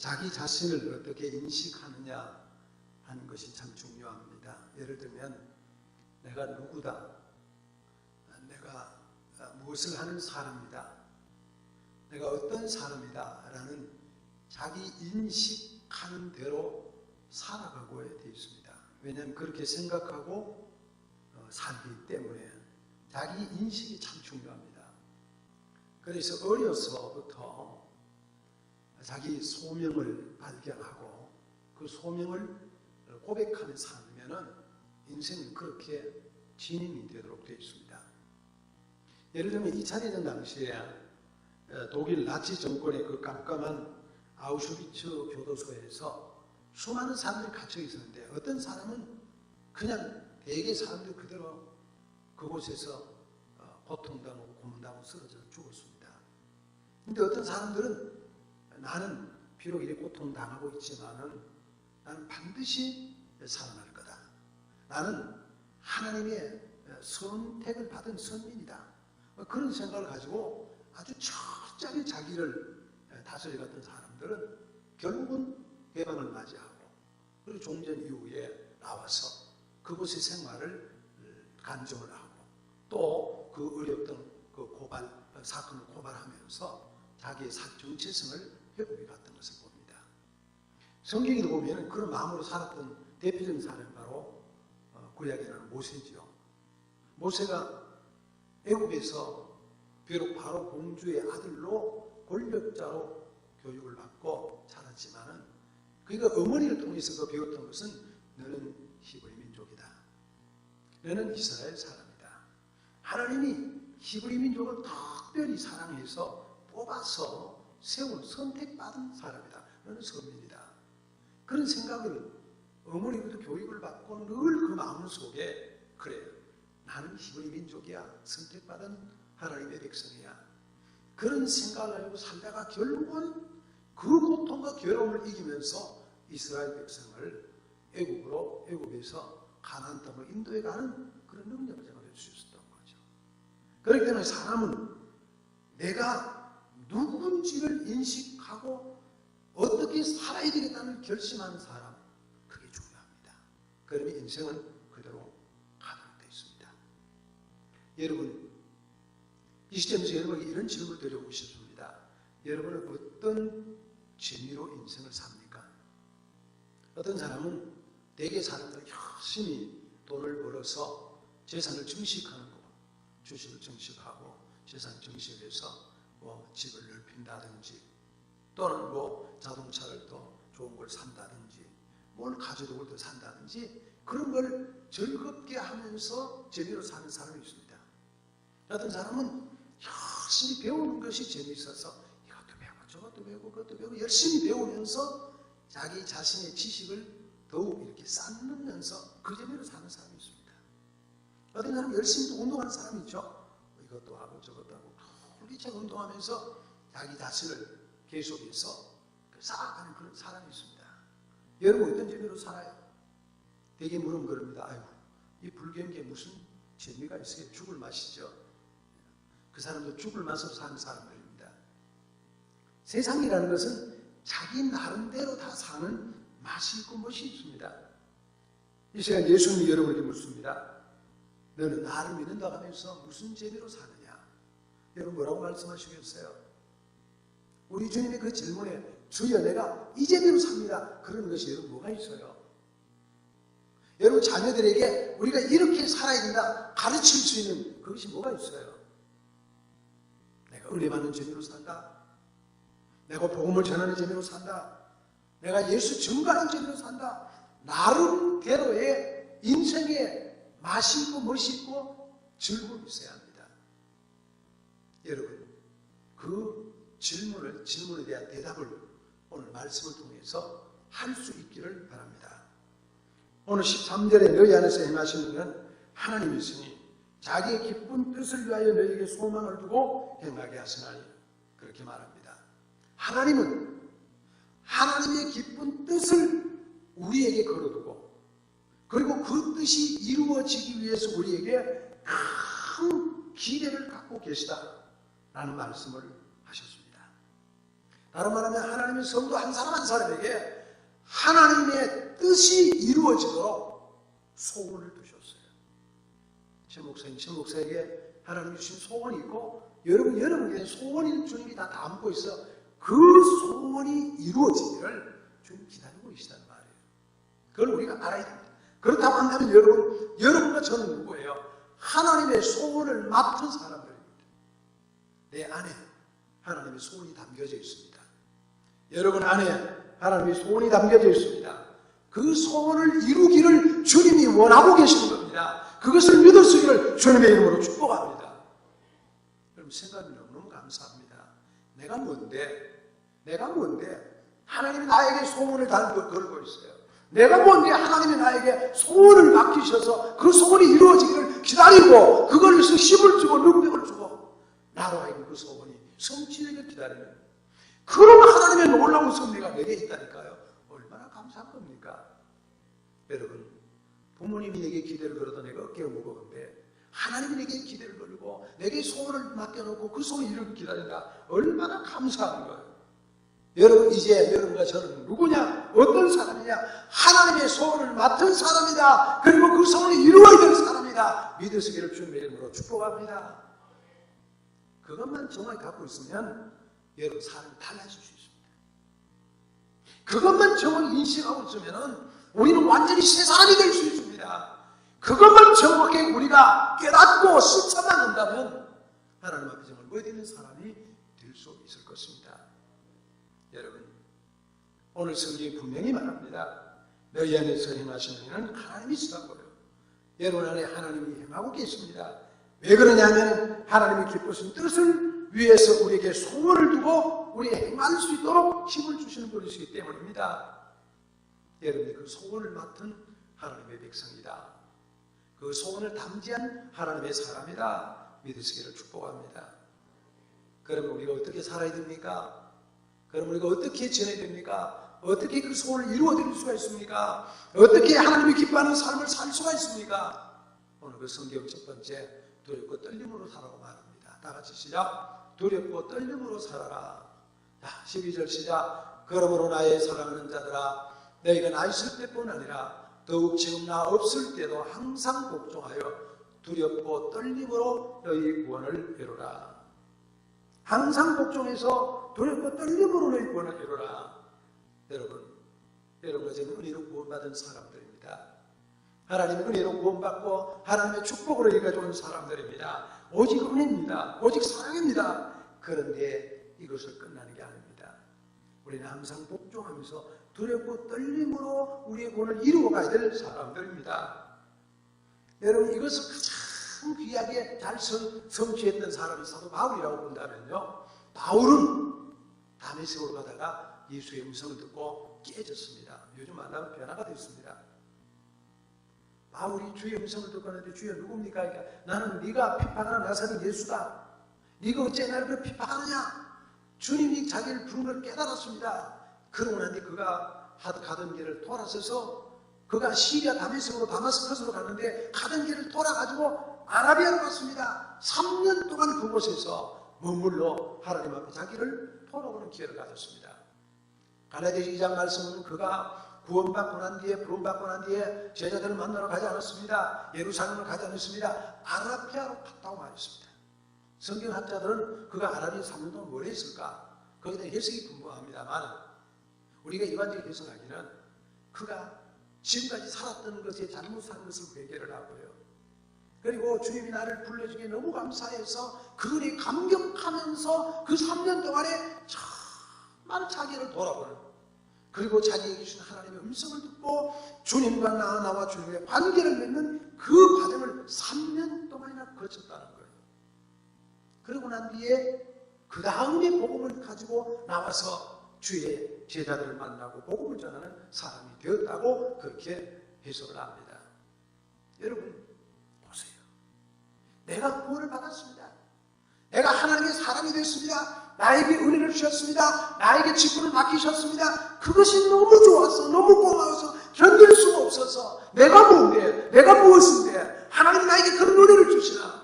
자기 자신을 어떻게 인식하느냐 하는 것이 참 중요합니다. 예를 들면 내가 누구다, 내가 무엇을 하는 사람이다, 내가 어떤 사람이다 라는 자기 인식하는 대로 살아가고 되어 있습니다. 왜냐하면 그렇게 생각하고 살기 때문에 자기 인식이 참 중요합니다. 그래서 어려서부터 자기 소명을 발견하고 그 소명을 고백하며 살면 인생은 그렇게 진행이 되도록 되어 있습니다. 예를 들면 2차 대전 당시에 독일 나치 정권의 그 깜깜한 아우슈비츠 교도소에서 수많은 사람들이 갇혀 있었는데 어떤 사람은 그냥 대개 사람들 그대로 그곳에서 고통당하고 고문당하고 쓰러져 죽었습니다. 근데 어떤 사람들은 나는 비록 이렇게 고통당하고 있지만은 나는 반드시 살아날 거다. 나는 하나님의 선택을 받은 선민이다. 그런 생각을 가지고 아주 철저하게 자기를 다스려갔던 사람들은 결국은 해방을 맞이하고 그리고 종전 이후에 나와서 그곳의 생활을 간증을 하고 또 그 어렵던 그 고발 사건을 고발하면서 자기의 정체성을 회복해 갔던 것을 봅니다. 성경에도 보면 그런 마음으로 살았던 대표적인 사람은 바로 구약에 나오는 모세지요. 모세가 애굽에서 비록 바로 공주의 아들로 권력자로 교육을 받고 자랐지만은 그가 어머니를 통해서 그 배웠던 것은 너는 히브리 민족이다. 너는 이스라엘 사람이다. 하나님이 히브리 민족을 특별히 사랑해서 뽑아서 세운 선택받은 사람이다. 너는 선민이다. 그런 생각을 어머니부터 교육을 받고 늘 그 마음 속에 그래 나는 히브리 민족이야. 선택받은 하나님의 백성이야. 그런 생각을 가지고 살다가 결국은 그 고통과 괴로움을 이기면서 이스라엘 백성을 애굽에서 가나안 땅으로 인도해 가는 그런 능력을 가질 수 있었던 거죠. 그렇기 때문에 사람은 내가 누군지를 인식하고 어떻게 살아야 되겠다는 결심하는 사람, 그게 중요합니다. 그러면 인생은 그대로 가도록 되어 있습니다. 여러분, 이 시점에서 여러분에게 이런 질문을 드리고 싶습니다. 여러분은 어떤 재미로 인생을 삽니까? 어떤 사람은 대개 사람들은 열심히 돈을 벌어서 재산을 증식하는 거, 주식을 증식하고 재산을 증식해서 뭐 집을 넓힌다든지 또는 뭐 자동차를 더 좋은 걸 산다든지 뭘 가져도 더 산다든지 그런 걸 즐겁게 하면서 재미로 사는 사람이 있습니다. 어떤 사람은 열심히 배우는 것이 재미있어서 이것도 배우고 저것도 배우고 그것도 배우고 열심히 배우면서 자기 자신의 지식을 더욱 이렇게 쌓으면서 그 재미로 사는 사람이 있습니다. 어떤 사람은 열심히 운동하는 사람이 있죠. 이것도 하고 저것도 하고 홀리차게 운동하면서 자기 자신을 계속해서 쌓아가는 그런 사람이 있습니다. 여러분 어떤 재미로 살아요? 되게 물으면 그럽니다. 아이고 이 불경기에 무슨 재미가 있어요? 죽을 맛이죠. 그 사람도 죽을 맛으로 사는 사람들입니다. 세상이라는 것은 자기 나름대로 다 사는 맛이 있고 멋이 있습니다. 이 시간 예수님이 여러분에게 묻습니다. 너는 나를 믿는다고 하면서 무슨 재미로 사느냐? 여러분 뭐라고 말씀하시겠어요? 우리 주님의 그 질문에 주여 내가 이 재미로 삽니다. 그런 것이 여러분 뭐가 있어요? 여러분 자녀들에게 우리가 이렇게 살아야 된다 가르칠 수 있는 그것이 뭐가 있어요? 내가 은혜 받는 재미로 산다. 내가 복음을 전하는 재미로 산다. 내가 예수 증거하는 재미로 산다. 나름대로의 인생에 맛이 있고 멋이 있고 즐거움이 있어야 합니다. 여러분 그 질문에 대한 대답을 오늘 말씀을 통해서 할 수 있기를 바랍니다. 오늘 13절에 너희 안에서 행하시는 분은 하나님이시니 자기의 기쁜 뜻을 위하여 너희에게 소망을 두고 행하게 하시나니 그렇게 말합니다. 하나님은 하나님의 기쁜 뜻을 우리에게 걸어두고 그리고 그 뜻이 이루어지기 위해서 우리에게 큰 기대를 갖고 계시다라는 말씀을 하셨습니다. 다른 말하면 하나님은 하나님의 성도 한 사람 한 사람에게 하나님의 뜻이 이루어지도록 소원을 두셨어요. 제 목사에게 하나님이 주신 소원이 있고 여러분에게 소원이 주님이 다 담고 있어. 그 소원이 이루어지기를 주님 기다리고 계시다는 말이에요. 그걸 우리가 알아야 됩니다. 그렇다고 한다면 여러분과 저는 누구예요? 하나님의 소원을 맡은 사람들입니다. 내 안에 하나님의 소원이 담겨져 있습니다. 여러분 안에 하나님의 소원이 담겨져 있습니다. 그 소원을 이루기를 주님이 원하고 계시는 겁니다. 그것을 믿을 수 있기를 주님의 이름으로 축복합니다. 여러분 생각이 너무 감사합니다. 내가 뭔데 하나님이 나에게 소원을 걸고 있어요. 내가 뭔데 하나님이 나에게 소원을 맡기셔서 그 소원이 이루어지기를 기다리고 그걸로서 힘을 주고 능력을 주고 나로 하여금 그 소원이 성취되기를 기다리는 그런 하나님의 놀라운 섭리가 내게 있다니까요. 얼마나 감사한 겁니까? 여러분 부모님이 내게 기대를 걸어도 내가 어깨가 무거운데 하나님이 내게 기대를 걸고 내게 소원을 맡겨놓고 그 소원을 이루기 기다린다. 얼마나 감사한 거예요. 여러분 이제 여러분과 저는 누구냐? 어떤 사람이냐? 하나님의 소원을 맡은 사람이다. 그리고 그 소원이 이루어야 될 사람이다. 믿으시기를 주님의 이름으로 축복합니다. 그것만 정확히 갖고 있으면 여러분 삶이 달라질 수 있습니다. 그것만 정확히 인식하고 있으면 우리는 완전히 새 사람이 될 수 있습니다. 그것만 정확히 우리가 깨닫고 실천한다면 하나님 앞에 정말 멋있는 사람이 될 수 있을 것입니다. 여러분 오늘 성경이 분명히 말합니다. 너희 안에서 행하시는 이는 하나님이시라고요. 여러분 안에 하나님이 행하고 계십니다. 왜 그러냐면 하나님이 기쁘신 뜻을 위해서 우리에게 소원을 두고 우리 행할 수 있도록 힘을 주시는 분이시기 때문입니다. 여러분이 그 소원을 맡은 하나님의 백성이다. 그 소원을 담지한 하나님의 사람이다. 믿으시기를 축복합니다. 그러면 우리가 어떻게 살아야 됩니까? 그럼 우리가 어떻게 지내야 됩니까? 어떻게 그 소원을 이루어드릴 수가 있습니까? 어떻게 하나님이 기뻐하는 삶을 살 수가 있습니까? 오늘 그 성경 첫 번째 두렵고 떨림으로 살라고 말합니다. 다 같이 시작. 두렵고 떨림으로 살아라. 자, 12절 시작. 그러므로 나의 사랑하는 자들아 너희가 나 있을 때뿐 아니라 더욱 지금 나 없을 때도 항상 복종하여 두렵고 떨림으로 너희 구원을 이루라. 항상 복종해서 두렵고 떨림으로 너희 구원을 이루라. 여러분과 저는 은혜로 구원받은 사람들입니다. 하나님의 은혜로 구원받고 하나님의 축복으로 이루어져 온 사람들입니다. 오직 은혜입니다. 오직 사랑입니다. 그런데 이것을 끝나는 게 아닙니다. 우리는 항상 복종하면서 두렵고 떨림으로 우리의 구원을 이루어 가야 될 사람들입니다. 여러분 이것을 가장 귀하게 잘 성취했던 사람이 사도 바울이라고 본다면요. 바울은 다메섹으로 가다가 예수의 음성을 듣고 깨졌습니다. 요즘 만나면 변화가 됐습니다. 바울이 주의 음성을 듣고 하는데 주여 누굽니까? 그러니까 나는 네가 핍박하는 나사렛 예수다. 네가 어째 나를 그렇게 핍박하느냐? 주님이 자기를 부른 걸 깨달았습니다. 그러고 나니 그가 가던 길을 돌아서서 그가 시리아 다메섹으로 다마스커스로 갔는데 가던 길을 돌아가지고 아라비아로 갔습니다. 3년 동안 그곳에서 머물러 하나님 앞에 자기를 돌아오는 기회를 가졌습니다. 갈라디아서 2장 말씀은 그가 구원받고 난 뒤에 부름받고 난 뒤에 제자들을 만나러 가지 않았습니다. 예루살렘을 가지 않았습니다. 아라비아로 갔다고 말했습니다. 성경학자들은 그가 아라비아 3년 동안 뭘 했을까? 거기에 대한 해석이 궁금합니다만 우리가 일반적으로 해석하기는 그가 지금까지 살았던 것에 잘못한 것을 회개를 하고요. 그리고 주님이 나를 불러주기에 너무 감사해서 그들이 감격하면서 그 3년 동안에 정말 자기를 돌아보는 그리고 자기에게 주신 하나님의 음성을 듣고 주님과 나와 주님의 관계를 맺는 그 과정을 3년 동안이나 거쳤다는 거예요. 그러고 난 뒤에 그 다음에 복음을 가지고 나와서 주의 제자들을 만나고 복음을 전하는 사람이 되었다고 그렇게 해석을 합니다. 여러분 보세요. 내가 구원을 받았습니다. 내가 하나님의 사람이 됐습니다. 나에게 은혜를 주셨습니다. 나에게 직분을 맡기셨습니다. 그것이 너무 좋아서 너무 고마워서 견딜 수가 없어서 내가 뭔데 내가 무엇인데 하나님이 나에게 그런 은혜를 주시나.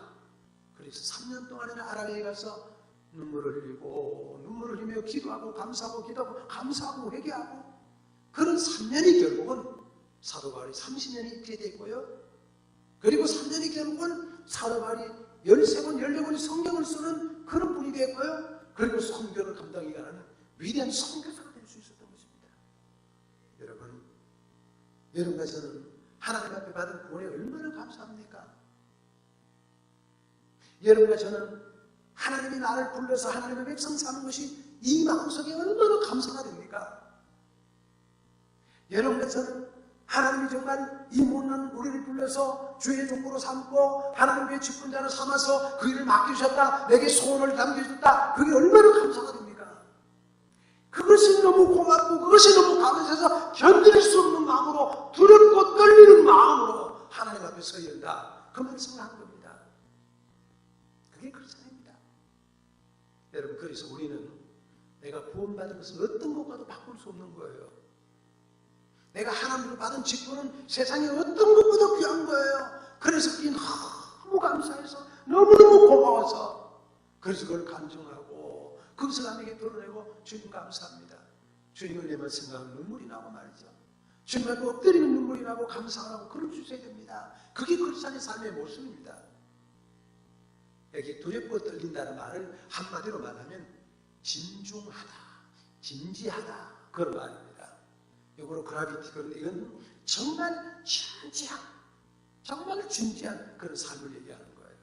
그래서 3년 동안이나 아라비아에 가서 눈물을 흘리며 기도하고 감사하고 기도하고 감사하고 회개하고 그런 3년이 결국은 사도 바울이 30년이 있게 됐고요. 그리고 3년이 결국은 사도 바울이 13권, 14권의 성경을 쓰는 그런 분이 됐고요. 그리고 선교를 감당해가는 위대한 선교사가 될 수 있었던 것입니다. 여러분과 저는 하나님 앞에 받은 구원에 얼마나 감사합니까? 여러분과 저는 하나님이 나를 불러서 하나님의 백성 사는 것이 이 마음속에 얼마나 감사가 됩니까? 여러분과 저는 하나님이 정말 이 못난 우리를 불러서 주의 종으로 삼고 하나님의 직분자로 삼아서 그 일을 맡기셨다, 내게 소원을 담겨주셨다, 그게 얼마나 감사가 됩니까? 그것이 너무 고맙고 그것이 너무 감사해서 견딜 수 없는 마음으로 두렵고 떨리는 마음으로 하나님 앞에 서야 한다, 그 말씀을 하는 겁니다. 그게 크리스찬입니다. 여러분, 그래서 우리는 내가 구원받은 것을 어떤 것과도 바꿀 수 없는 거예요. 내가 하나님으로 받은 직분은 세상에 어떤 것보다 귀한 거예요. 그래서 그게 너무 감사해서 너무너무 고마워서 그래서 그걸 간증하고 그것을 남에게 드러내고 주님 감사합니다. 주님을 내만 생각하면 눈물이 나고 말이죠. 주님 앞에 엎드리면 눈물이 나고 감사하고 그럴 수 있어야 됩니다. 그게 크리스찬의 삶의 모습입니다. 여기 두렵고 떨린다는 말을 한마디로 말하면 진중하다, 진지하다, 그런 말입니다. 이거로 그라비티, 그런데 이건 정말 진지한, 정말 진지한 그런 삶을 얘기하는 거예요.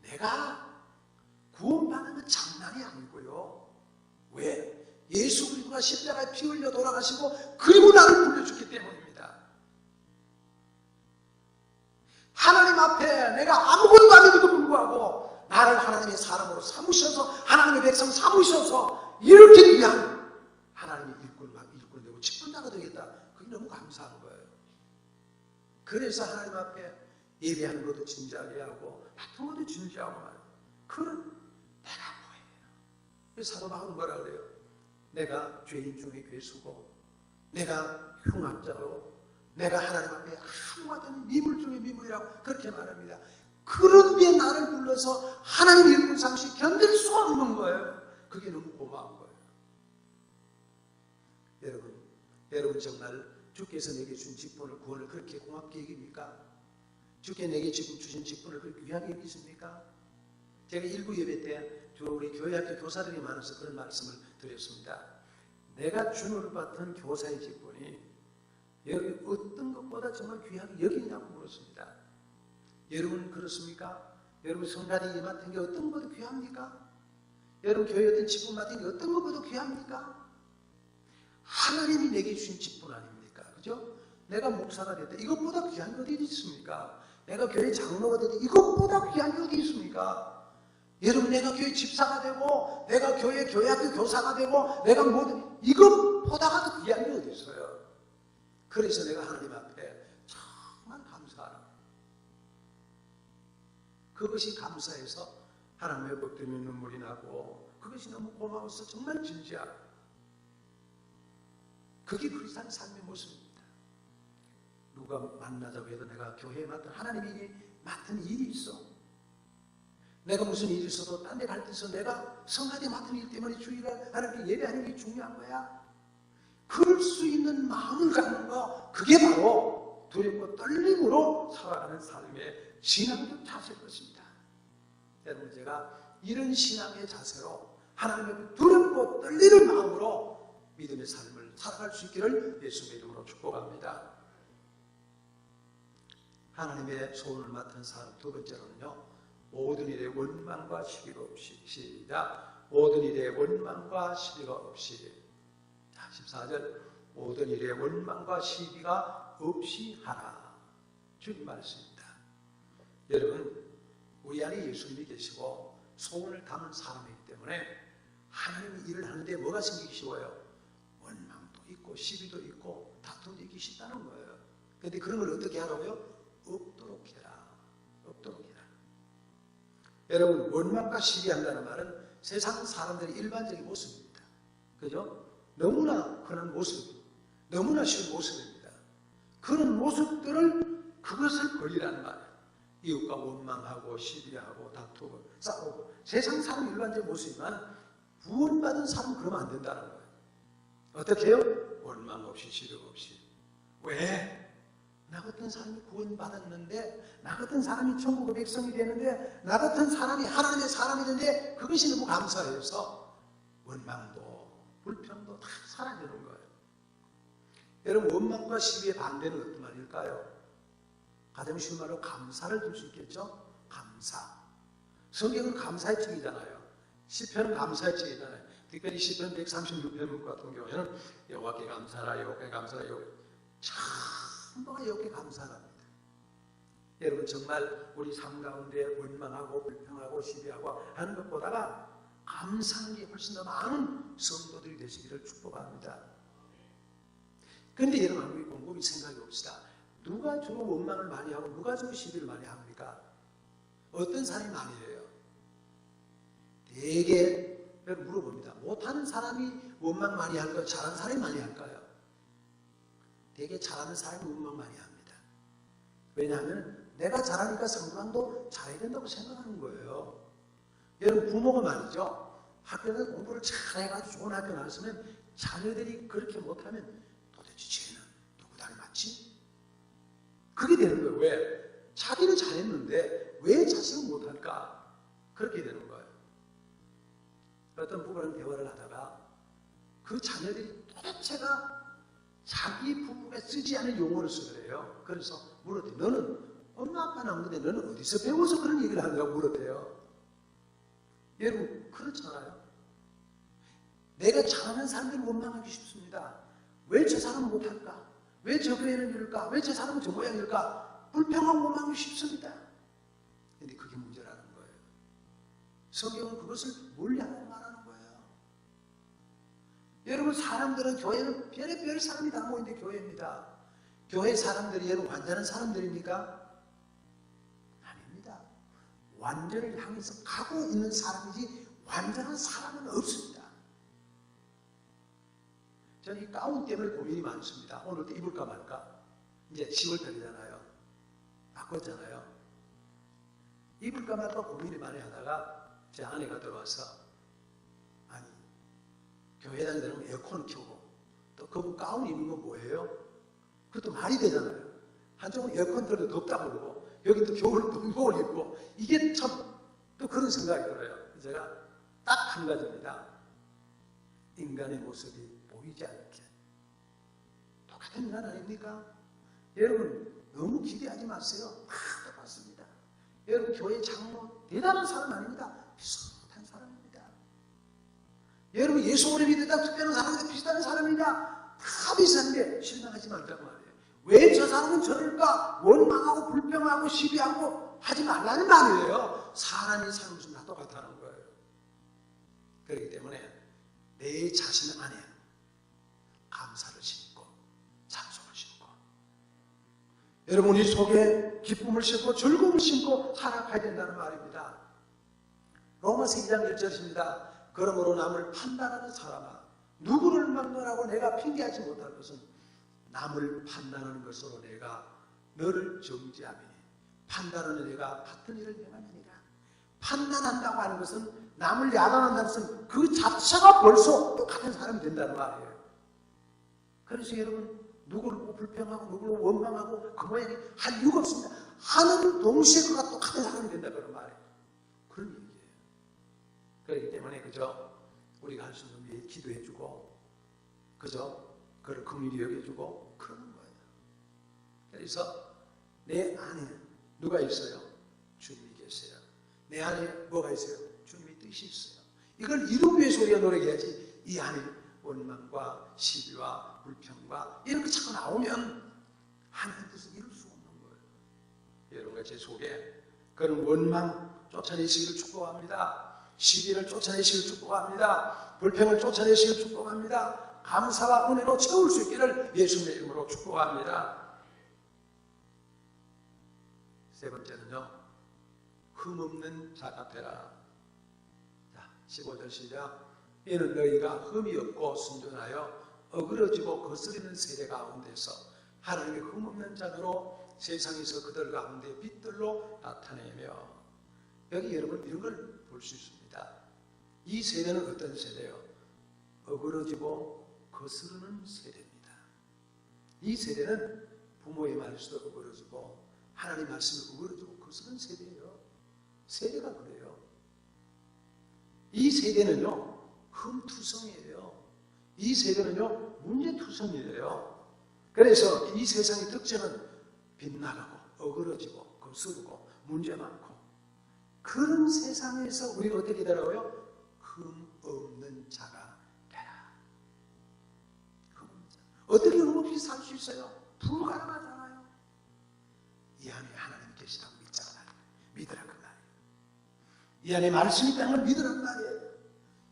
내가 구원받는 건 장난이 아니고요. 왜? 예수 그리스도가 십자가에 피 흘려 돌아가시고 그리고 나를 불러줬기 때문입니다. 하나님 앞에 내가 아무것도 아니고도 불구하고 나를 하나님의 사람으로 삼으셔서 하나님의 백성 삼으셔서 이렇게 귀한 하나님이 일꾼 되고 직분자가 되겠다. 그게 너무 감사한 거예요. 그래서 하나님 앞에 예배하는 것도 진지하게 하고 같은 것도 진지하고 말이에요. 그런 내가 뭐예요? 그래서 사도 바울은 뭐라 그래요? 내가 죄인 중에 괴수고 내가 흉악자로 내가 하나님 앞에 아무것도 미물 중에 미물이라고 그렇게 말합니다. 그런 데 나를 불러서 하나님 일꾼 삼시 견딜 수 없는 거예요. 그게 너무 고마운 거예요. 여러분 정말 주께서 내게 준 직분을, 구원을 그렇게 고맙게 여깁니까? 주께 내게 지금 주신 직분을 그렇게 귀하게 여기십니까? 제가 1부 예배 때 주로 우리 교회학교 교사들이 많아서 그런 말씀을 드렸습니다. 내가 주님을 받은 교사의 직분이 여러분 어떤 것보다 정말 귀하게 여기냐고 물었습니다. 여러분 그렇습니까? 여러분 성가대 맡은 게 어떤 것보다 귀합니까? 여러분 교회 어떤 직분 맡은 게 어떤 것보다 귀합니까? 하나님이 내게 주신 직분 아닙니까? 그죠? 내가 목사가 됐다. 이것보다 귀한 게 어디 있습니까? 내가 교회 장로가 됐다. 이것보다 귀한 게 어디 있습니까? 여러분 내가 교회 집사가 되고 내가 교회학교 교사가 되고 내가 모든 이것보다가 더 귀한 게 어디 있어요? 그래서 내가 하나님 앞에 정말 감사하라. 그것이 감사해서 하나님의 복 때문에 눈물이 나고 그것이 너무 고마워서 정말 진지하고 그게 크리스찬 삶의 모습입니다. 누가 만나자고 해도 내가 교회에 맡은 하나님이 맡은 일이 있어. 내가 무슨 일이 있어도 딴 데 갈 때 있어 내가 성가대 맡은 일 때문에 주일에 하나님께 예배하는 게 중요한 거야. 그럴 수 있는 마음을 갖는 거, 그게 바로 두렵고 떨림으로 살아가는 삶의 신앙적 자세일 것입니다. 여러분 제가 이런 신앙의 자세로 하나님의 두렵고 떨리는 마음으로 믿음의 삶을 살아갈 수 있기를 예수의 이름으로 축복합니다. 하나님의 소원을 맡은 사람 두 번째로는요, 모든 일에 원망과 시비가 없이. 시작. 모든 일에 원망과 시비가 없이. 14절. 모든 일에 원망과 시비가 없이 하라. 주님 말씀입니다. 여러분 우리 안에 예수님이 계시고 소원을 담은 사람이기 때문에 하나님이 일을 하는데 뭐가 생기기 쉬워요? 원망도 있고 시비도 있고 다툼도 있기 쉽다는 거예요. 그런데 그런 걸 어떻게 하라고요? 없도록 해라. 없도록 해라. 여러분 원망과 시비한다는 말은 세상 사람들의 일반적인 모습입니다. 그죠? 너무나 흔한 모습, 너무나 쉬운 모습입니다. 그런 모습들을 그것을 버리라는 말이에요. 이웃과 원망하고 시비하고 다투고 싸우고 세상 사람 일반적인 모습이지만 구원받은 사람은 그러면 안 된다는 거예요. 어떻게 해요? 원망 없이 시비 없이. 왜? 나 같은 사람이 구원받았는데, 나 같은 사람이 천국의 백성이 되는데, 나 같은 사람이 하나님의 사람이 되는데 그것이 너무 감사해서 원망도 불평도 다 사라지는 거예요. 여러분, 원망과 시비의 반대는 어떤 말일까요? 가장 쉬운 말로 감사를 줄 수 있겠죠? 감사. 성경은 감사의 책이잖아요. 시편은 감사의 책이잖아요. 특별히 시편 136편 같은 경우에는 여호와께 감사하라, 여호와께 감사하라, 전부가 여호와께 감사합니다. 여러분, 정말 우리 삶 가운데 원망하고 불평하고 시비하고 하는 것보다가 감사하는 게 훨씬 더 많은 성도들이 되시기를 축복합니다. 그런데 여러분, 우리 곰곰이 생각해 봅시다. 누가 주로 원망을 많이 하고 누가 주로 시비를 많이 합니까? 어떤 사람이 많이 해요? 되게 여러분 물어봅니다. 못하는 사람이 원망 많이 할까요? 잘하는 사람이 많이 할까요? 되게 잘하는 사람이 원망 많이 합니다. 왜냐하면 내가 잘하니까 상대방도 잘해야 된다고 생각하는 거예요. 여러분, 부모가 말이죠. 학교에서 공부를 잘해가지고 좋은 학교 나왔으면 자녀들이 그렇게 못하면 도대체 쟤는 누구 닮았지? 그게 되는 거예요. 왜? 자기는 잘했는데 왜 자식은 못할까? 그렇게 되는 거예요. 어떤 부부랑 대화를 하다가 그 자녀들이 도대체가 자기 부부가 쓰지 않은 용어를 쓰더래요. 그래서 물었대요. 너는 엄마 아빠 나오는데 너는 어디서 배워서 그런 얘기를 하냐고 물었대요. 여러분, 그렇잖아요. 내가 잘하는 사람들을 원망하기 쉽습니다. 왜 저 사람은 못할까? 왜 저 교회는 이럴까? 왜 저 사람은 저 모양일까? 불평하고 원망하기 쉽습니다. 그런데 그게 문제라는 거예요. 성경은 그것을 멀리하라고 말하는 거예요. 여러분, 사람들은 교회는 별의별 사람이 다 모이는데 교회입니다. 교회 사람들이 여러분 완전한 사람들입니까? 아닙니다. 완전을 향해서 가고 있는 사람이지 완전한 사람은 없습니다. 저는 이 가운 때문에 고민이 많습니다. 오늘도 입을까 말까. 이제 10월달이잖아요. 바꿨잖아요. 입을까 말까 고민이 많이 하다가 제 아내가 들어와서, 아니, 교회 다니는 에어컨 켜고 또 그분 가운 입는 건 뭐예요? 그것도 말이 되잖아요. 한쪽은 에어컨 틀어도 덥다고 그러고 여기 또 겨울 동복을 입고, 이게 참 또 그런 생각이 들어요. 제가 딱 한 가지입니다. 인간의 모습이 보이지 않게. 똑같은 인간 아닙니까? 여러분, 너무 기대하지 마세요. 다 똑같습니다. 여러분, 교회 장로 대단한 사람 아닙니다. 비슷한 사람입니다. 여러분, 예수 오래 믿는다 특별한 사람인데 비슷한 사람입니다. 다 비슷한데 실망하지 말자고 말이에요. 왜 저 사람은 저럴까? 원망하고 불평하고 시비하고 하지 말라는 말이에요. 사람이 사는 것은 다 똑같다는 거예요. 그렇기 때문에 내 자신 안에 감사를 심고 찬송을 심고, 여러분, 이 속에 기쁨을 심고 즐거움을 심고 살아가야 된다는 말입니다. 로마서 2장 1절입니다. 그러므로 남을 판단하는 사람아, 누구를 막론하고 내가 핑계하지 못할 것은 남을 판단하는 것으로 내가 너를 정죄하리니 판단하는 내가 같은 일을 행하느니라. 판단한다고 하는 것은, 남을 야단한다는 것은 그 자체가 벌써 똑같은 사람이 된다는 말이에요. 그래서 여러분, 누구를 불평하고 누구를 원망하고 그 모양이 할 이유가 없습니다. 하는 동시에 그가 똑같은 사람이 된다 그런 말이에요. 그런 얘기예요. 그렇기 때문에 그저 우리가 할 수 있는 일 기도해주고 그저 그를 긍휼히 여겨주고 그러는 거예요. 그래서 내 안에 누가 있어요? 주님이 계세요. 내 안에 뭐가 있어요? 주님의 뜻이 있어요. 이걸 이루기 위해서 우리가 노력해야지, 이 안에 원망과 시비와 불평과 이런 거 자꾸 나오면 하나님 뜻을 이룰 수 없는 거예요. 여러분과 제 속에 그런 원망 쫓아내시기를 축복합니다. 시비를 쫓아내시기를 축복합니다. 불평을 쫓아내시기를 축복합니다. 감사와 은혜로 채울 수 있기를 예수님의 이름으로 축복합니다. 세 번째는요, 흠없는 자가 되라. 자, 15절 시작. 이는 너희가 흠이 없고 순전하여 어그러지고 거스리는 세대 가운데서 하나님의 흠없는 자로 세상에서 그들 가운데 빛들로 나타내며, 여기 여러분 이런 걸 볼 수 있습니다. 이 세대는 어떤 세대요? 어그러지고 거스르는 세대입니다. 이 세대는 부모의 말씀도 어그러지고 하나님 말씀을 어그러지고 거스르는 세대예요. 세대가 그래요. 이 세대는요 흠투성이에요. 이 세대는요 문제투성이에요. 그래서 이 세상의 특징은 빗나가고 어그러지고 거스르고 문제 많고, 그런 세상에서 우리가 어떻게 되라고요? 흠 없는 자가 되라. 흠 없는 자. 어떻게 흠 없이 살 수 있어요? 불가능하잖아요. 이 안에 하나님 계시다고 믿잖아요. 믿으라 그 말이에요. 이 안에 말씀이 있다는 걸 믿으란 말이에요.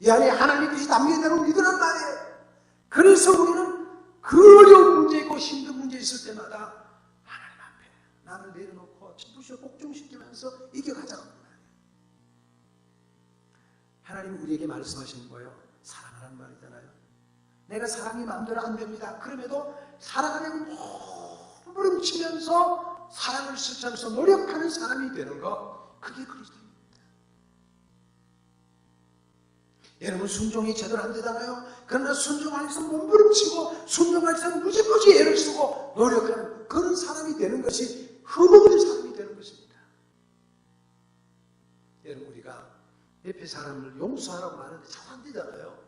이 안에 하나님 계시 담겨있다는 걸 믿으란 말이에요. 그래서 우리는 그 어려운 문제 있고 힘든 문제 있을 때마다 하나님 앞에 나를 내려놓고 부셔 복종시키면서 이겨가자고 하는 말이에요. 하나님 우리에게 말씀하시는 거예요. 사랑하라는 말이잖아요. 내가 사랑이 마음대로 안 됩니다. 그럼에도 사랑하려고 몸부림치면서 사랑을 실천해서 노력하는 사람이 되는 것, 그게 그리스도입니다. 여러분 순종이 제대로 안 되잖아요. 그러나 순종하기 위해서 몸부림치고 순종하기 위해서 무지무지 애를 쓰고 노력하는 그런 사람이 되는 것이 흠없는 사람이 되는 것입니다. 여러분 우리가 옆에 사람을 용서하라고 말하는데 잘 안 되잖아요.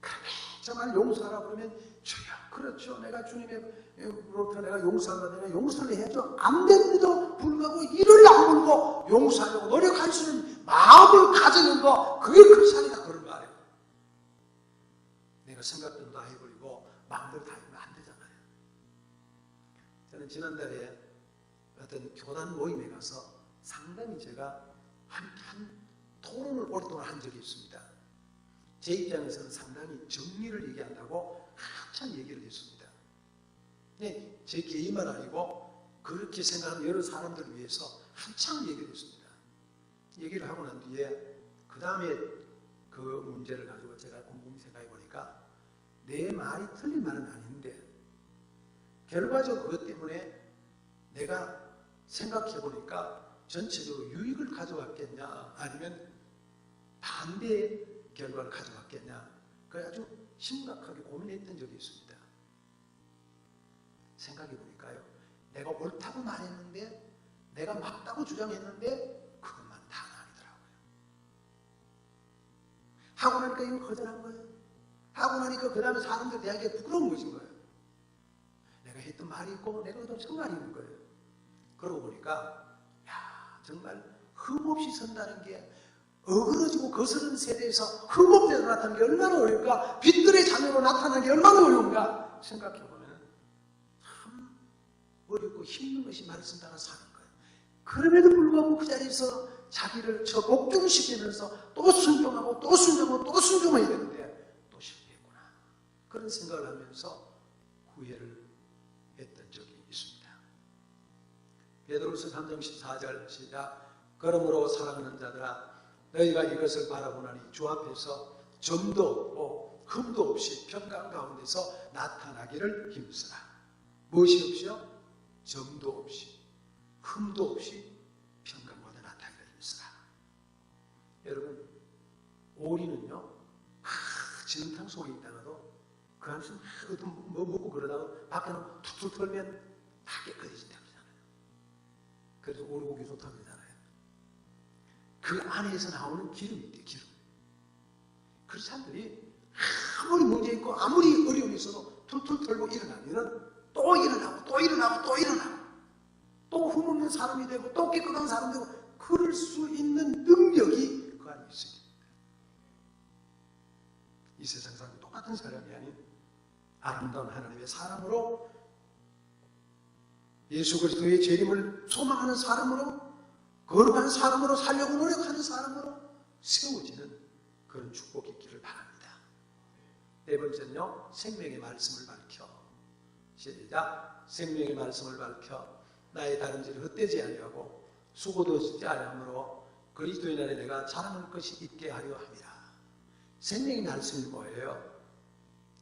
그러면 정말 용서하라고 그러면 주여 그렇죠. 내가 주님의 그렇게 내가 용서하려고 내가 용서를 해야죠. 안 되는데도 불구하고 이를 악물고 용서하려고 노력할 수 있는 마음을 가지는 거, 그게 크리스찬이다 그런 말이에요. 내가 생각대로 다 해버리고 마음대로 다 해버리면 안 되잖아요. 저는 지난달에 어떤 교단 모임에 가서 상당히 제가 한 토론을 오랫동안 한 적이 있습니다. 제 입장에서는 상당히 정리를 얘기한다고 한참 얘기를 했습니다. 네, 제 개인만 아니고 그렇게 생각하는 여러 사람들을 위해서 한참 얘기를 했습니다. 얘기를 하고 난 뒤에 그 다음에 그 문제를 가지고 제가 곰곰이 생각해 보니까 내 말이 틀린 말은 아닌데 결과적으로 그것 때문에 내가 생각해 보니까 전체적으로 유익을 가져왔겠냐 아니면 반대의 결과를 가져왔겠냐, 그래 아주 심각하게 고민했던 적이 있습니다. 생각해 보니까요, 내가 옳다고 말했는데 내가 맞다고 주장했는데 그것만 다 아니더라고요. 하고 나니까 이건 거절한 거예요. 하고 나니까 그 다음에 사람들 대하기가 부끄러운 것인 거예요. 내가 했던 말이 있고 내가 했던 정말이 있는 거예요. 그러고 보니까 야 정말 흠없이 선다는 게 어그러지고 거스르는 세대에서 흠없이 나타나는 게 얼마나 어려울까, 빛들의 자녀로 나타나는 게 얼마나 어려운가 생각해보면 참 어렵고 힘든 것이 말씀 따라 사는 거예요. 그럼에도 불구하고 그 자리에서 자기를 저 복종시키면서 또 순종하고 또 순종하고 또 순종해야 되는데 또 실패했구나, 그런 생각을 하면서 후회를 했던 적이 있습니다. 베드로서 3장 14절 시작. 그러므로 사랑하는 자들아 너희가 이것을 바라보나니 주 앞에서 점도 없고 흠도 없이 평강 가운데서 나타나기를 힘쓰라. 무엇이 없이요? 점도 없이 흠도 없이 평강 가운데 나타나기를 힘쓰라. 여러분 오리는요 진흙탕 속에 있다가도 그 안에서 어떤 뭐 먹고 그러다가 밖에는 툭툭 털면 다 깨끗해진다고 그러잖아요. 그래서 오리고기 좋다고 그러잖아요. 그 안에서 나오는 기름이 있대요. 기름. 크리스찬들이 아무리 문제 있고 아무리 어려움이 있어도 툴툴 털고 일어나면 또 일어나고 또 일어나고 또 일어나고 또 흠없는 사람이 되고 또 깨끗한 사람이 되고 그럴 수 있는 능력이 그 안에 있습니다. 이 세상 사람은 똑같은 사람이 아닌 아름다운 하나님의 사람으로, 예수 그리스도의 재림을 소망하는 사람으로, 거룩한 사람으로 살려고 노력하는 사람으로 세워지는 그런 축복이 있기를 바랍니다. 네 번째는요, 생명의 말씀을 밝혀. 시작. 생명의 말씀을 밝혀 나의 다름질을 헛되지 아니하고 수고도 짓지 아니하므로 그리스도의 날에 내가 자랑할 것이 있게 하려 함이라. 생명의 말씀이 뭐예요?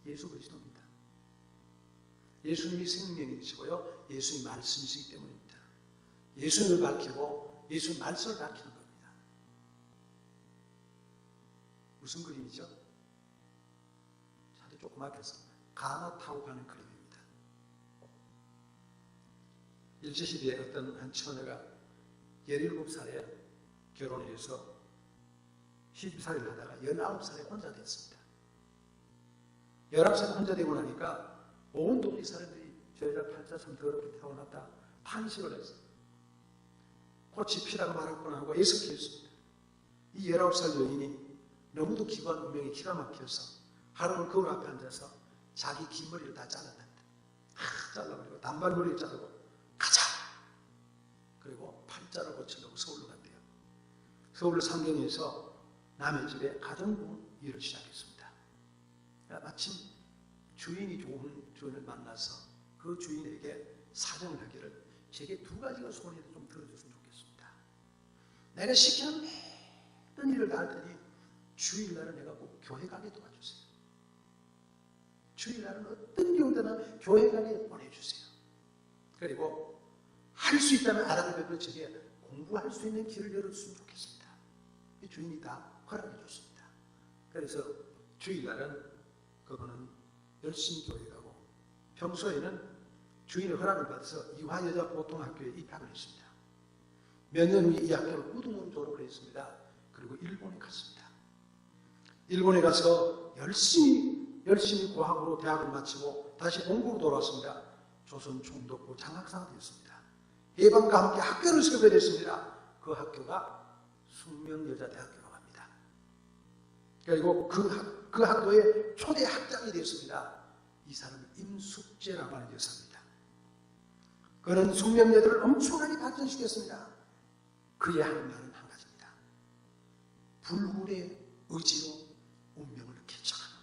예수 그리스도입니다. 예수님이 생명이시고요, 예수님이 말씀이시기 때문입니다. 예수님을 밝히고 예수 말씀을 밝히는 겁니다. 무슨 그림이죠? 자도 조그맣게 해서 가마 타고 가는 그림입니다. 일제시대에 어떤 한 처녀가 17살에 결혼해서 시집살이를 하다가 19살에 혼자 됐습니다. 19살에 혼자 되고 나니까 온 동네 사람들이 저 여자 팔자 참 더럽게 태어났다 탄식을 했어요. 꽃이 피다가 말았구나 하고 애석했습니다. 이 19살 여인이 너무도 기관 운명이 기가 막혀서 하루는 거울 앞에 앉아서 자기 긴 머리를 다 잘라냈다. 잘라버리고 단발머리를 자르고 가자! 그리고 팔자를 고치려고 서울로 간대요. 서울 상경에서 남의 집에 가정부 일을 시작했습니다. 마침 주인이 좋은 주인을 만나서 그 주인에게 사정을 하기를 제게 2가지가 소원이라도 좀 들어줬으면 좋겠습니다. 내가 시키는 모든 일을 다 할 테니 주일날은 내가 꼭 교회 가게 도와주세요. 주일날은 어떤 경우든 교회 가게 보내주세요. 그리고 할 수 있다면 아랍에도 제게 공부할 수 있는 길을 열어줬으면 좋겠습니다. 이 주인이 다 허락해 줬습니다. 그래서 주일날은 그거는 열심히 교회 가고 평소에는 주인의 허락을 받아서 이화여자보통학교에 입학을 했습니다. 몇 년 후에 이 학교를 우등으로 졸업을 했습니다. 그리고 일본에 갔습니다. 일본에 가서 열심히 고학으로 대학을 마치고 다시 본국으로 돌아왔습니다. 조선 총독부 장학사가 되었습니다. 해방과 함께 학교를 세우게 됐습니다. 그 학교가 숙명여자대학교라고 합니다. 그리고 그 학교의 초대 학장이 되었습니다. 이 사람은 임숙재라고 하는 여사입니다. 그는 숙명여자를 엄청나게 발전시켰습니다. 그의 하는 말은 한 가지입니다. 불굴의 의지로 운명을 개척하는.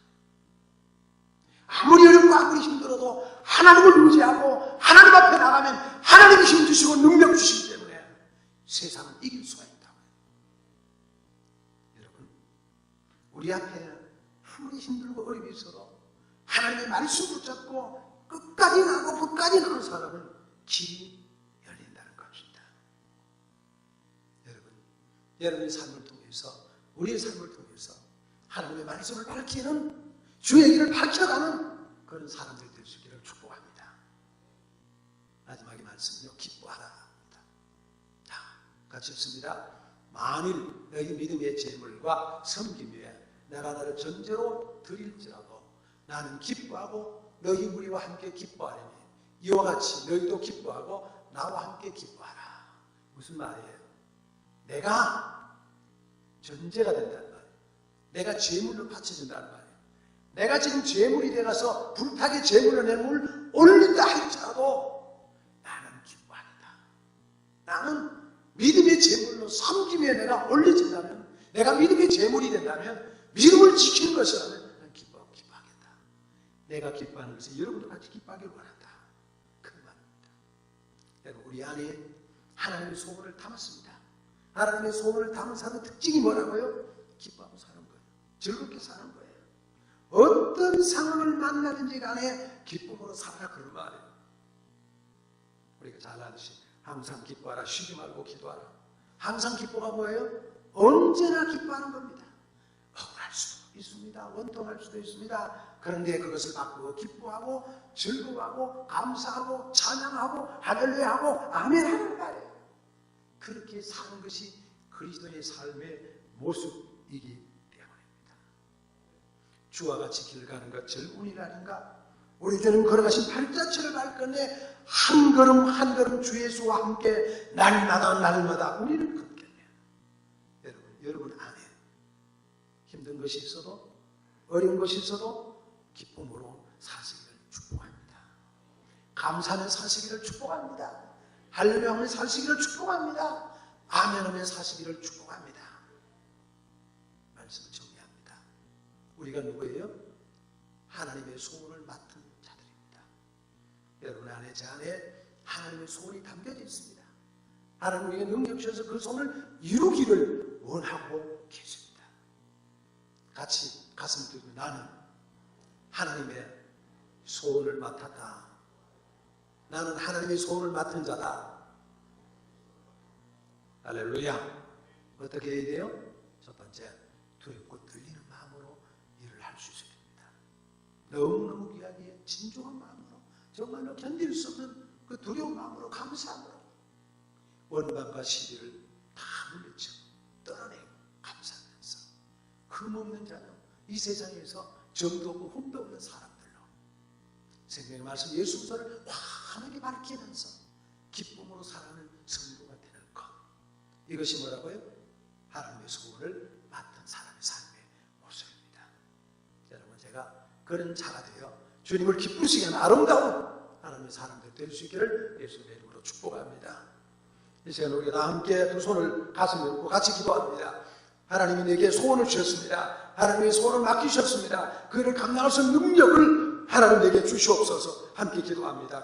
아무리 어렵고 아무리 힘들어도 하나님을 의지하고 하나님 앞에 나가면 하나님이 힘 주시고 능력 주시기 때문에 세상은 이길 수가 있다고. 여러분, 우리 앞에 아무리 힘들고 어려움이 있어도 하나님의 말씀 붙잡고 끝까지 나가고 끝까지 나가는 사람은 길이 열린다는 것입니다. 여러분의 삶을 통해서, 우리의 삶을 통해서 하나님의 말씀을 밝히는, 주의 길을 밝혀가는 그런 사람들이 될 수 있기를 축복합니다. 마지막에 말씀은요, 기뻐하라. 자, 같이 읽습니다. 만일 너희 믿음의 재물과 섬김 위에 내가 너를 전제로 드릴지라도 나는 기뻐하고 너희 무리와 함께 기뻐하리니 이와 같이 너희도 기뻐하고 나와 함께 기뻐하라. 무슨 말이에요? 내가 전제가 된다는 말이에요. 내가 재물로 바쳐진다는 말이에요. 내가 지금 재물이 되어서 불타게 재물로 내 물을 올린다 할지라도 나는 기뻐한다. 나는 믿음의 재물로 섬김에 내가 올려진다면, 내가 믿음의 재물이 된다면, 믿음을 지키는 것이라면 나는 기뻐하겠다. 내가 기뻐하는 것을 여러분도 같이 기뻐하기를 원한다. 그 말입니다. 여러분, 우리 안에 하나님의 소원을 담았습니다. 하나님의 소원을 담은 사람의 특징이 뭐라고요? 기뻐하고 사는 거예요. 즐겁게 사는 거예요. 어떤 상황을 만나든지 간에 기쁨으로 살아라, 그런 말이에요. 우리가 잘 아듯이 항상 기뻐하라, 쉬지 말고 기도하라. 항상 기뻐가 뭐예요? 언제나 기뻐하는 겁니다. 억울할 수도 있습니다. 원통할 수도 있습니다. 그런데 그것을 바꾸고 기뻐하고 즐거워하고 감사하고 찬양하고 할렐루야하고 아멘하는 말이에요. 그렇게 사는 것이 그리스도의 삶의 모습이기 때문입니다. 주와 같이 길 가는 것 즐거운일 아닌가? 우리 주님 걸어가신 팔자취를 밟 건데 한 걸음 한 걸음 주 예수와 함께 날마다 우리는 걷겠네요. 여러분 안에 힘든 것이 있어도, 어려운 것이 있어도 기쁨으로 사시기를 축복합니다. 감사하며 사시기를 축복합니다. 할렐루야하며 사시기를 축복합니다. 아멘하며 사시기를 축복합니다. 말씀을 정리합니다. 우리가 누구예요? 하나님의 소원을 맡은 자들입니다. 여러분 안에, 제 안에 하나님의 소원이 담겨져 있습니다. 하나님 우리에게 능력 주셔서 그 소원을 이루기를 원하고 계십니다. 같이 가슴 들고 나는 하나님의 소원을 맡았다. 나는 하나님의 소원을 맡은 자다. 할렐루야. 어떻게 해야 돼요? 첫 번째, 두렵고 떨리는 마음으로 일을 할 수 있어야 됩니다. 너무너무 귀하게 진중한 마음으로, 정말로 견딜 수 없는 그 두려운 마음으로, 감사함으로 원망과 시비를 다 물리쳐 떨어내고 감사하면서 흠없는 자녀, 이 세상에서 정도 없고 흠도 없는 사람들로 생명의 말씀 예수 그리스도를 환하게 밝히면서 기쁨으로 살아가는 성도가 되는 것, 이것이 뭐라고요? 하나님의 소원을 맡은 사람의 삶의 모습입니다. 여러분, 제가 그런 자가 되어 주님을 기쁘시게 하는 아름다운 하나님의 사람들 될 수 있기를 예수님의 이름으로 축복합니다. 이 시간 우리가 다 함께 두 손을 가슴에 얹고 같이 기도합니다. 하나님이 내게 소원을 주셨습니다. 하나님의 소원을 맡기셨습니다. 그를 감당할 수 있는 능력을 하나님 내게 주시옵소서. 함께 기도합니다.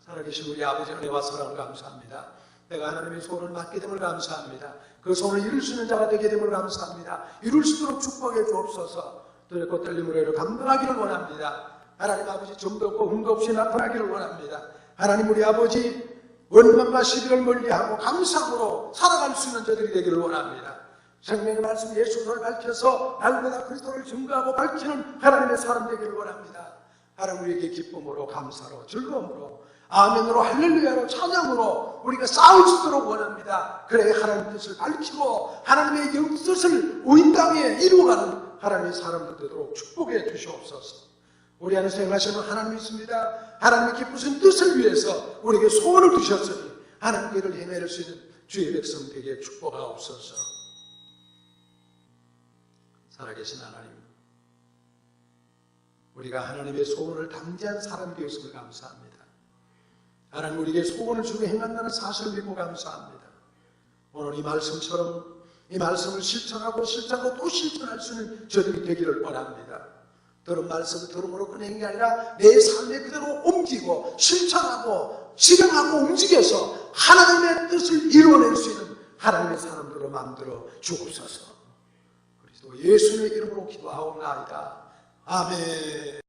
살아계신 우리 아버지 은혜와 사랑을 감사합니다. 내가 하나님의 소원을 맡게 됨을 감사합니다. 그 소원을 이룰 수 있는 자가 되게 됨을 감사합니다. 이룰 수 있도록 축복해 주옵소서. 두렵고 떨림으로 감당하기를 원합니다. 하나님 아버지, 점도 없고 흠도 없이 나타나기를 원합니다. 하나님 우리 아버지, 원망과 시비를 멀리하고 감사함으로 살아갈 수 있는 저들이 되기를 원합니다. 생명의 말씀 예수를 밝혀서 날마다 그리스도를 증거하고 밝히는 하나님의 사람 되기를 원합니다. 하나님 우리에게 기쁨으로, 감사로, 즐거움으로, 아멘으로, 할렐루야로, 찬양으로 우리가 싸울 수 있도록 원합니다. 그래 하나님의 뜻을 밝히고 하나님의 영뜻을 온 땅에 이루어가는 하나님의 사람들 되도록 축복해 주시옵소서. 우리 안에 생각하시는 하나님이 있습니다. 하나님의 기쁘신 뜻을 위해서 우리에게 소원을 두셨으니 하나님의 일을 해낼 수 있는 주의 백성 되게 축복하옵소서. 살아계신 하나님, 우리가 하나님의 소원을 담대한 사람이 되었음을 감사합니다. 하나님 우리에게 소원을 주고 행한다는 사실을 믿고 감사합니다. 오늘 이 말씀처럼 이 말씀을 실천하고 또 실천할 수 있는 저들이 되기를 원합니다. 들은 말씀을 들음으로 끝내는 게 아니라 내 삶에 그대로 옮기고 실천하고 실행하고 움직여서 하나님의 뜻을 이루어낼 수 있는 하나님의 사람들로 만들어 주옵소서. 그리스도 예수님의 이름으로 기도하옵나이다. 아멘.